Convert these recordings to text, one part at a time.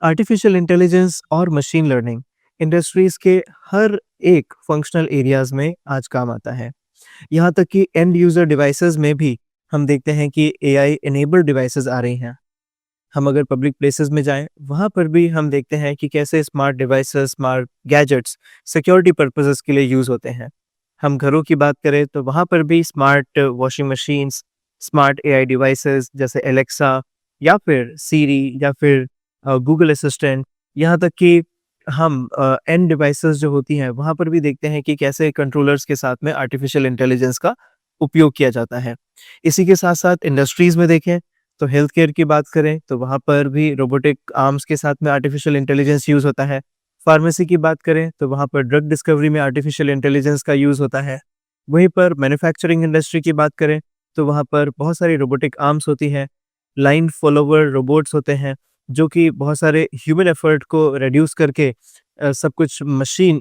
Artificial intelligence और machine learning industries के हर एक फंक्शनल एरियाज में आज काम आता है। यहाँ तक कि एंड यूजर डिवाइसेस में भी हम देखते हैं कि एआई इनेबल्ड डिवाइसेस आ रही हैं। हम अगर पब्लिक प्लेसेस में जाएं, वहाँ पर भी हम देखते हैं कि कैसे smart devices, smart gadgets security purposes के लिए यूज होते हैं। हम घरों की बात करें तो वहाँ पर भी smart washing machines, smart AI devices जैसे एलेक्सा या फिर सीरी या फिर गूगल असिस्टेंट, यहाँ तक कि हम एंड डिवाइसेस जो होती हैं वहाँ पर भी देखते हैं कि कैसे कंट्रोलर्स के साथ में आर्टिफिशियल इंटेलिजेंस का उपयोग किया जाता है। इसी के साथ साथ इंडस्ट्रीज में देखें तो हेल्थ केयर की बात करें तो वहाँ पर भी रोबोटिक आर्म्स के साथ में आर्टिफिशियल इंटेलिजेंस यूज़ होता है। फार्मेसी की बात करें तो वहाँ पर ड्रग डिस्कवरी में आर्टिफिशियल इंटेलिजेंस का यूज़ होता है। वहीं पर मैन्युफैक्चरिंग इंडस्ट्री की बात करें तो वहाँ पर बहुत सारी रोबोटिक आर्म्स होती हैं, लाइन फॉलोवर रोबोट्स होते हैं, जो कि बहुत सारे ह्यूमन एफर्ट को रिड्यूस करके सब कुछ मशीन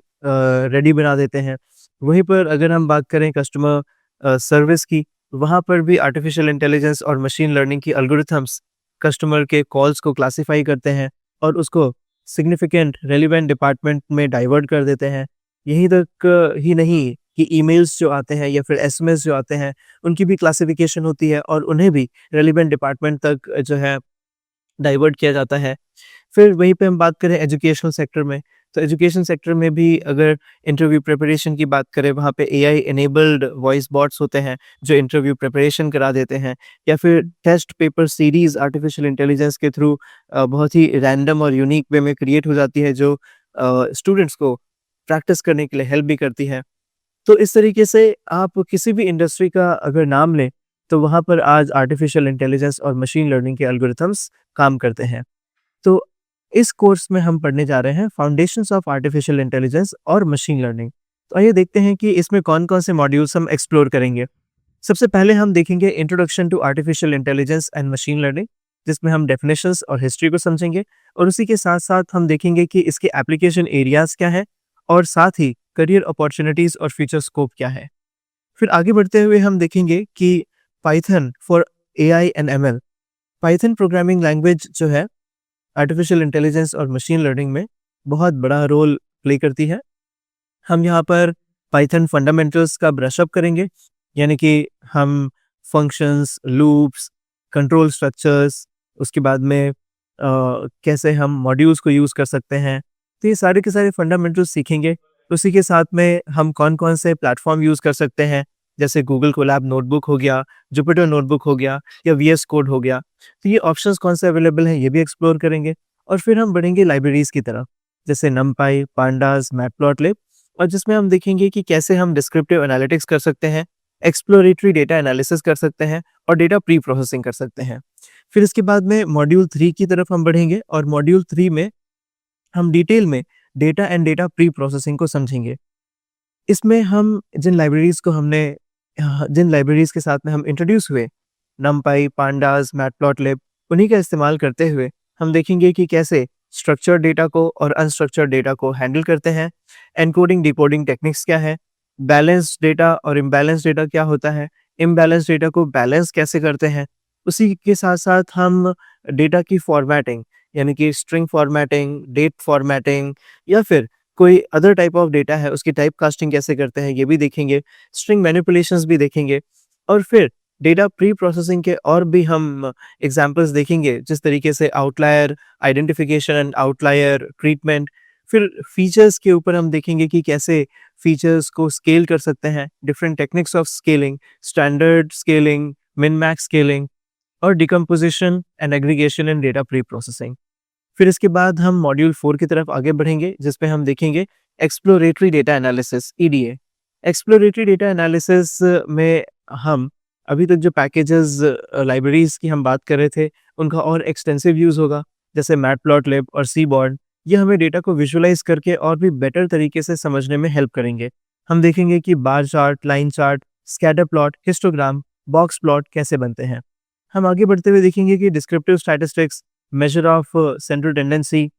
रेडी बना देते हैं। वहीं पर अगर हम बात करें कस्टमर सर्विस की, वहाँ पर भी आर्टिफिशियल इंटेलिजेंस और मशीन लर्निंग की एल्गोरिथम्स कस्टमर के कॉल्स को क्लासिफाई करते हैं और उसको सिग्निफिकेंट रेलिवेंट डिपार्टमेंट में डाइवर्ट कर देते हैं। यहीं तक ही नहीं कि ईमेल्स जो आते हैं या फिर एसएमएस जो आते हैं, उनकी भी क्लासिफिकेशन होती है और उन्हें भी रेलिवेंट डिपार्टमेंट तक जो है डाइवर्ट किया जाता है। फिर वहीं पे हम बात करें एजुकेशनल सेक्टर में, तो एजुकेशन सेक्टर में भी अगर इंटरव्यू प्रिपरेशन की बात करें, वहाँ पे एआई इनेबल्ड वॉइस बॉट्स होते हैं, जो इंटरव्यू प्रिपरेशन करा देते हैं। या फिर test paper series artificial intelligence के थ्रू बहुत ही रैंडम और यूनिक वे में क्रिएट हो जाती है, जो स्टूडेंट्स को प्रैक्टिस करने के लिए हेल्प भी करती है। तो इस तरीके से आप किसी भी इंडस्ट्री का अगर नाम लें, तो वहाँ पर आज आर्टिफिशियल इंटेलिजेंस और मशीन लर्निंग के एल्गोरिथम्स काम करते हैं। तो इस कोर्स में हम पढ़ने जा रहे हैं फाउंडेशंस ऑफ आर्टिफिशियल इंटेलिजेंस और मशीन लर्निंग। तो आइए देखते हैं कि इसमें कौन-कौन से मॉड्यूल्स हम एक्सप्लोर करेंगे। सबसे पहले हम देखेंगे introduction to artificial intelligence and machine learning, जिसमें हम डेफिनेशंस और हिस्ट्री को समझेंगे और उसी के साथ-साथ हम देखेंगे कि इसके एप्लीकेशन एरियाज़ क्या हैं और साथ ही करियर अपॉर्च्युनिटीज़ और फ्यूचर स्कोप क्या है। फिर आगे बढ़ते हुए हम देखेंगे कि Python for AI and ML, Python programming language जो है आर्टिफिशियल इंटेलिजेंस और मशीन लर्निंग में बहुत बड़ा रोल प्ले करती है। हम यहाँ पर पाइथन फंडामेंटल्स का ब्रशअप करेंगे, यानी कि हम फंक्शंस, लूप्स, कंट्रोल स्ट्रक्चर्स, उसके बाद में कैसे हम मॉड्यूल्स को यूज़ कर सकते हैं। तो ये सारे के सारे फंडामेंटल्स सीखेंगे। उसी के साथ में हम कौन-कौन से प्लेटफॉर्म यूज़ कर सकते हैं, जैसे गूगल कोलैब नोटबुक हो गया, जुपिटर नोटबुक हो गया या वीएस कोड हो गया। तो ये ऑप्शंस कौन से अवेलेबल हैं, ये भी एक्सप्लोर करेंगे। और फिर हम बढ़ेंगे लाइब्रेरीज़ की तरफ, जैसे नमपाई, पांडास, मैटप्लॉटलिब, और जिसमें हम देखेंगे कि कैसे हम डिस्क्रिप्टिव एनालिटिक्स कर सकते हैं, एक्सप्लोरेटरी डेटा एनालिसिस कर सकते हैं और डेटा प्री प्रोसेसिंग कर सकते हैं। फिर इसके बाद में मॉड्यूल 3 की तरफ हम बढ़ेंगे और मॉड्यूल 3 में हम डिटेल में data and data pre processing को समझेंगे। इसमें हम जिन लाइब्रेरीज़ के साथ में हम इंट्रोड्यूस हुए, नमपाई, पांडास, मैटप्लॉटलिब, उन्हीं का इस्तेमाल करते हुए हम देखेंगे कि कैसे स्ट्रक्चर्ड डेटा को और अनस्ट्रक्चर्ड डेटा को हैंडल करते हैं, एन्कोडिंग डिकोडिंग टेक्निक्स क्या है, बैलेंस्ड डेटा और इम्बैलेंस्ड डेटा क्या होता है, इम्बैलेंस्ड डेटा को बैलेंस कैसे करते हैं। उसी के साथ-साथ हम डेटा की फॉर्मेटिंग, यानी कि स्ट्रिंग फॉर्मेटिंग, डेट फॉर्मेटिंग या फिर कोई अदर टाइप ऑफ डेटा है, उसकी टाइप कास्टिंग कैसे करते हैं, ये भी देखेंगे। स्ट्रिंग मैनिपुलेशंस भी देखेंगे और फिर डेटा प्री प्रोसेसिंग के और भी हम एग्जांपल्स देखेंगे, जिस तरीके से outlier identification and outlier treatment. फिर फीचर्स के ऊपर हम देखेंगे कि कैसे फीचर्स को स्केल कर सकते हैं, different techniques of scaling, standard scaling, min max scaling और decomposition and aggregation in data pre processing. फिर इसके बाद हम मॉड्यूल 4 की तरफ आगे बढ़ेंगे, जिसपे हम देखेंगे exploratory data analysis, EDA. Exploratory data analysis में हम अभी तक जो पैकेजेस लाइब्रेरीज की हम बात कर रहे थे, उनका और एक्सटेंसिव यूज़ होगा, जैसे मैटप्लॉटलिब और सीबॉर्ड। ये हमें डेटा को विजुअलाइज करके और भी बेटर तरीके से समझने में हेल्प करेंगे। हम देखेंगे कि bar chart, line chart, scatter plot, histogram, box plot कैसे बनते हैं। हम आगे बढ़ते हुए देखेंगे कि descriptive statistics, measure of central tendency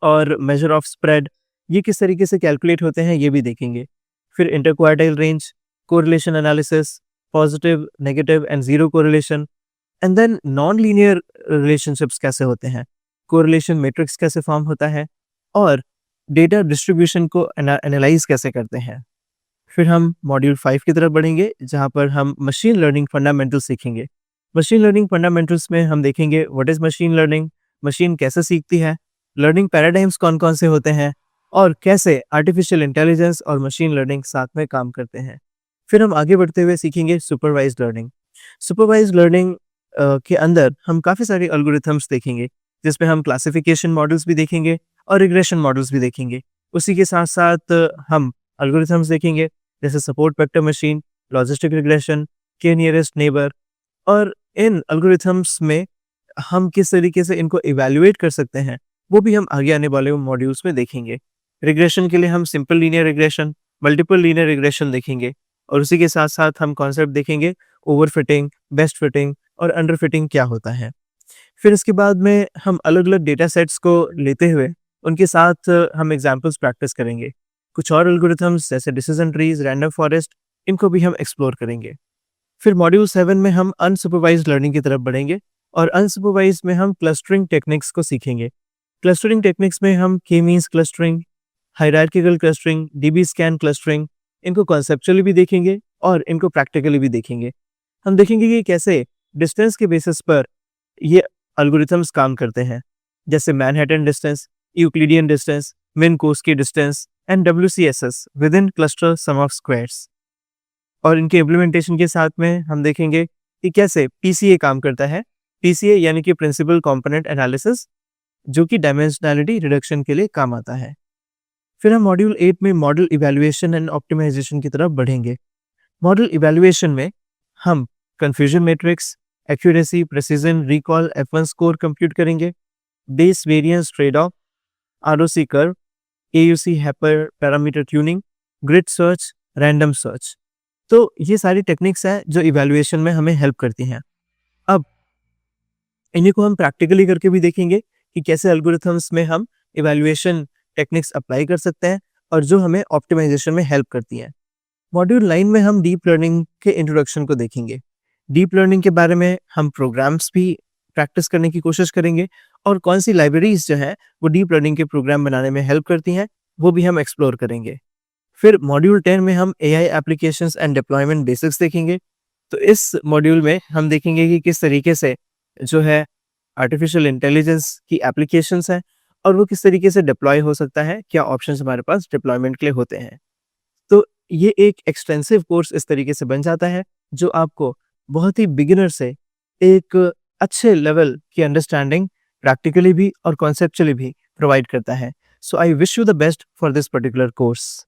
और मेजर ऑफ स्प्रेड, ये किस तरीके से कैलकुलेट होते हैं, ये भी देखेंगे। फिर interquartile range, correlation analysis, positive, negative and zero correlation, and then non linear relationships कैसे होते हैं, कोरिलेशन मैट्रिक्स कैसे फॉर्म होता है और डेटा डिस्ट्रीब्यूशन को एनालाइज कैसे करते हैं। फिर हम मॉड्यूल 5 की तरफ बढ़ेंगे जहाँ पर हम मशीन लर्निंग फंडामेंटल्स सीखेंगे। मशीन लर्निंग फंडामेंटल्स में हम देखेंगे what is machine learning, machine कैसे सीखती है, लर्निंग पैराडाइम्स कौन-कौन से होते हैं और कैसे आर्टिफिशियल इंटेलिजेंस और मशीन लर्निंग साथ में काम करते हैं। फिर हम आगे बढ़ते हुए सीखेंगे सुपरवाइज्ड लर्निंग। सुपरवाइज्ड लर्निंग के अंदर हम काफ़ी सारे एल्गोरिथम्स देखेंगे जिसमें हम क्लासिफिकेशन मॉडल्स भी देखेंगे और रिग्रेशन मॉडल्स भी देखेंगे। उसी के साथ-साथ हम एल्गोरिथम्स देखेंगे जैसे support vector machine, logistic regression, के नियरेस्ट नेबर और इन एल्गोरिथम्स में हम किस तरीके से इनको इवैल्यूएट कर सकते हैं, वो भी हम आगे आने वाले मॉड्यूल्स में देखेंगे। रिग्रेशन के लिए हम simple linear regression, multiple linear regression देखेंगे और उसी के साथ-साथ हम कॉन्सेप्ट देखेंगे ओवरफिटिंग, बेस्ट फिटिंग और अंडर फिटिंग क्या होता है। फिर इसके बाद में हम अलग-अलग डेटा सेट्स को लेते हुए उनके साथ हम एग्जांपल्स प्रैक्टिस करेंगे। कुछ और एल्गोरिथम्स जैसे डिसीजन ट्रीज, रैंडम फॉरेस्ट, इनको भी हम एक्सप्लोर करेंगे। फिर मॉड्यूल 7 में हम अनसुपरवाइज्ड लर्निंग की तरफ बढ़ेंगे और अनसुपरवाइज्ड में हम क्लस्टरिंग टेक्निक्स को सीखेंगे। क्लस्टरिंग टेक्निक्स में हम के means clustering, hierarchical clustering, dB scan clustering, इनको कॉन्सेप्चुअली भी देखेंगे और इनको प्रैक्टिकली भी देखेंगे। हम देखेंगे कि कैसे डिस्टेंस के बेसिस पर ये एल्गोरिथम्स काम करते हैं, जैसे Manhattan distance, Euclidean distance, Minkowski distance and WCSS within cluster sum of squares. और इनके इम्प्लीमेंटेशन के साथ में हम देखेंगे कि कैसे पीसीए काम करता है। पीसीए यानी कि प्रिंसिपल कंपोनेंट एनालिसिस, जो कि डायमेंशनैलिटी रिडक्शन के लिए काम आता है। फिर हम मॉड्यूल 8 में मॉडल इवैल्यूएशन एंड ऑप्टिमाइजेशन की तरफ बढ़ेंगे। मॉडल इवैल्यूएशन में हम confusion matrix, accuracy, precision, recall, F1 score compute करेंगे, bias variance trade off, ROC curve, AUC hyper parameter tuning, grid search, random search. तो ये सारी टेक्निक्स हैं जो इवैल्यूएशन में हमें हेल्प करती हैं। अब इन्हीं को हम प्रैक्टिकली करके भी देखेंगे कि कैसे एल्गोरिथम्स में हम इवैल्यूएशन टेक्निक्स अप्लाई कर सकते हैं और जो हमें ऑप्टिमाइजेशन में हेल्प करती हैं। मॉड्यूल 9 में हम डीप लर्निंग के इंट्रोडक्शन को देखेंगे। डीप लर्निंग के बारे में हम प्रोग्राम्स भी प्रैक्टिस करने की कोशिश करेंगे और कौन सी लाइब्रेरीज जो है वो डीप लर्निंग के प्रोग्राम बनाने में हेल्प करती हैं, वो भी हम एक्सप्लोर करेंगे। फिर मॉड्यूल 10 में हम AI applications and deployment basics देखेंगे। तो इस मॉड्यूल में हम देखेंगे कि किस तरीके से जो है आर्टिफिशियल इंटेलिजेंस की एप्लीकेशंस हैं और वो किस तरीके से डिप्लॉय हो सकता है, क्या ऑप्शंस हमारे पास डिप्लॉयमेंट के लिए होते हैं। तो ये एक एक्सटेंसिव कोर्स इस तरीके से बन जाता है जो आपको बहुत ही बिगिनर से एक अच्छे लेवल की अंडरस्टैंडिंग प्रैक्टिकली भी और कॉन्सेप्चुअली भी प्रोवाइड करता है। So I wish you the best for this particular course.